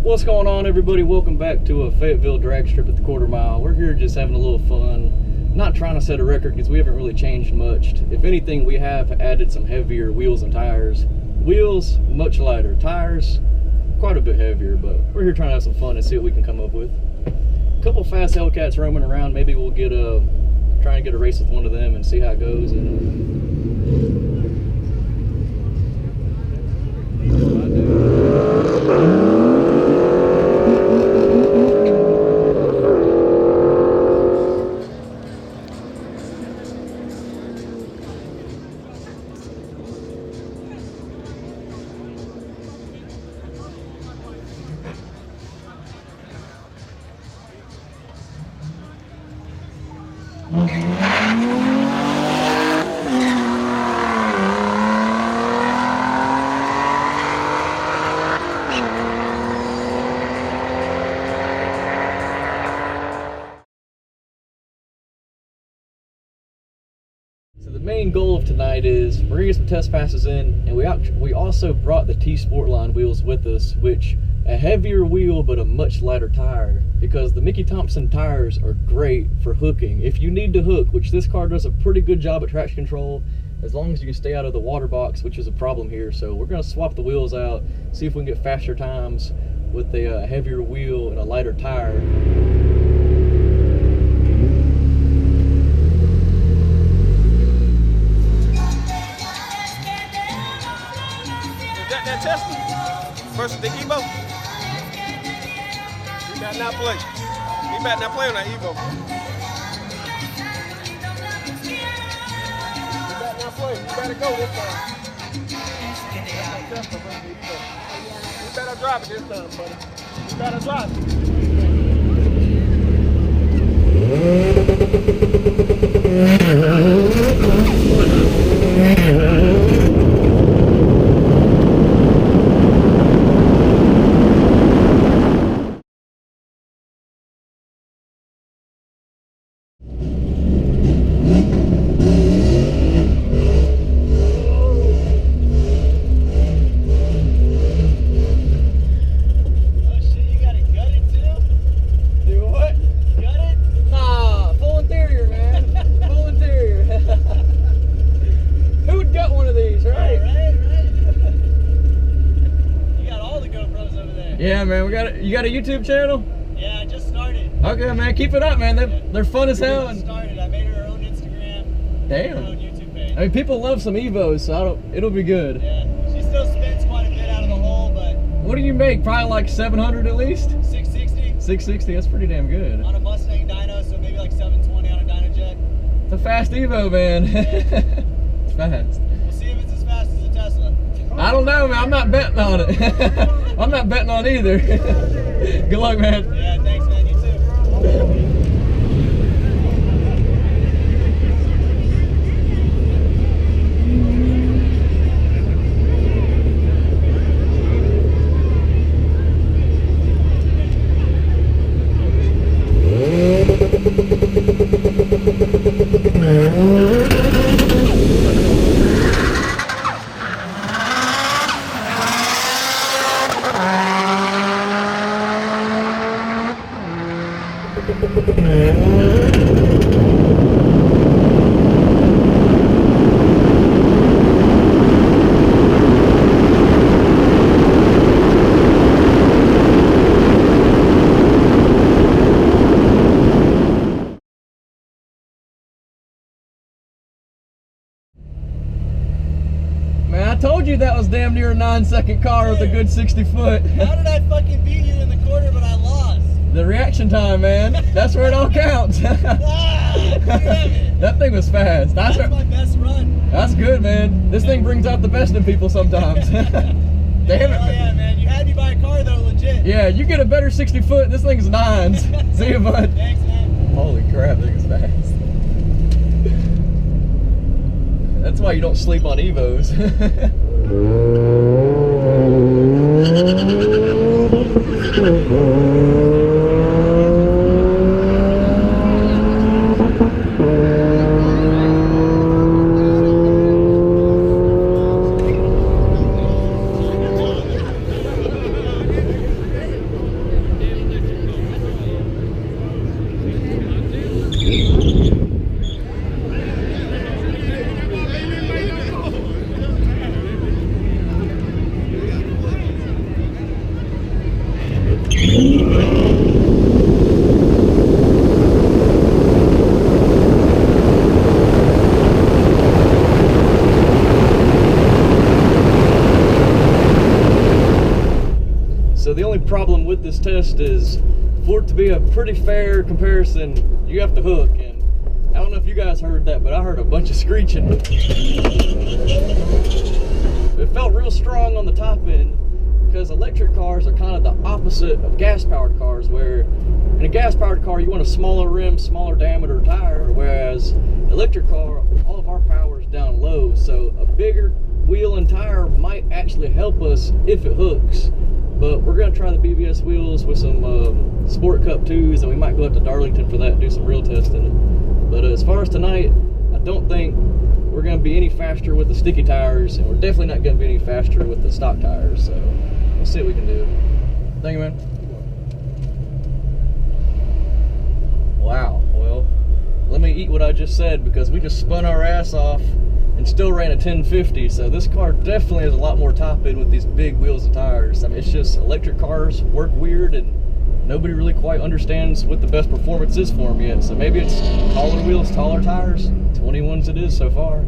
What's going on, everybody? Welcome back to a Fayetteville drag strip at the quarter mile. We're here just having a little fun, not trying to set a record because we haven't really changed much. If anything, we have added some heavier wheels and tires. Wheels much lighter, tires quite a bit heavier, but we're here trying to have some fun and see what we can come up with. A couple fast Hellcats roaming around. Maybe we'll get try and get a race with one of them and see how it goes. So the main goal of tonight is we're gonna get some test passes in, and we also brought the Tsportline wheels with us, which a heavier wheel but a much lighter tire, because the Mickey Thompson tires are great for hooking. If you need to hook, which this car does a pretty good job at traction control, as long as you can stay out of the water box, which is a problem here. So we're gonna swap the wheels out, see if we can get faster times with a heavier wheel and a lighter tire. Testing versus the Evo. He better not play. He better not play on that Evo. He better not play. He better go this time. He better drop it this time, buddy. He better drop it. Yeah, man, you got a YouTube channel? Yeah, I just started. Okay, man, keep it up, man. They're fun as hell. I started. I made her own Instagram. Damn. Her own YouTube page. I mean, people love some Evos, so it'll be good. Yeah, she still spins quite a bit out of the hole, but. What do you make? Probably like 700 at least? 660. 660, that's pretty damn good. On a Mustang dyno, so maybe like 720 on a dyno jet. It's a fast Evo, man. Yeah. It's fast. We'll see if it's as fast as a Tesla. I don't know, man. I'm not betting on it. I'm not betting on either. Good luck, man. Yeah, thanks, man. You too. Man, I told you that was damn near a 9-second car with a good 60 foot. How did I fucking beat you in the quarter, but I lost? The reaction time, man. That's where it all counts. Damn it. That thing was fast. That's my best run. That's good, man. This thing brings out the best in people sometimes. Damn it. Oh yeah, man. You had me buy a car though, legit. Yeah, you get a better 60 foot. This thing's 9s. See you, bud. Thanks, man. Holy crap, that thing is fast. That's why you don't sleep on Evos. problem with this test is, for it to be a pretty fair comparison, you have to hook. And I don't know if you guys heard that, but I heard a bunch of screeching. It felt real strong on the top end, because electric cars are kind of the opposite of gas-powered cars, where in a gas-powered car you want a smaller rim, smaller diameter tire, whereas electric car, all of our power is down low, so a bigger wheel and tire might actually help us if it hooks. But we're going to try the BBS wheels with some Sport Cup 2s, and we might go up to Darlington for that and do some real testing. But as far as tonight, I don't think we're going to be any faster with the sticky tires, and we're definitely not going to be any faster with the stock tires, so we'll see what we can do. Thank you, man. Wow, well, let me eat what I just said, because we just spun our ass off and still ran a 1050, so this car definitely has a lot more top end with these big wheels and tires. I mean, it's just electric cars work weird, and nobody really quite understands what the best performance is for them yet. So maybe it's taller wheels, taller tires. 21s it is so far.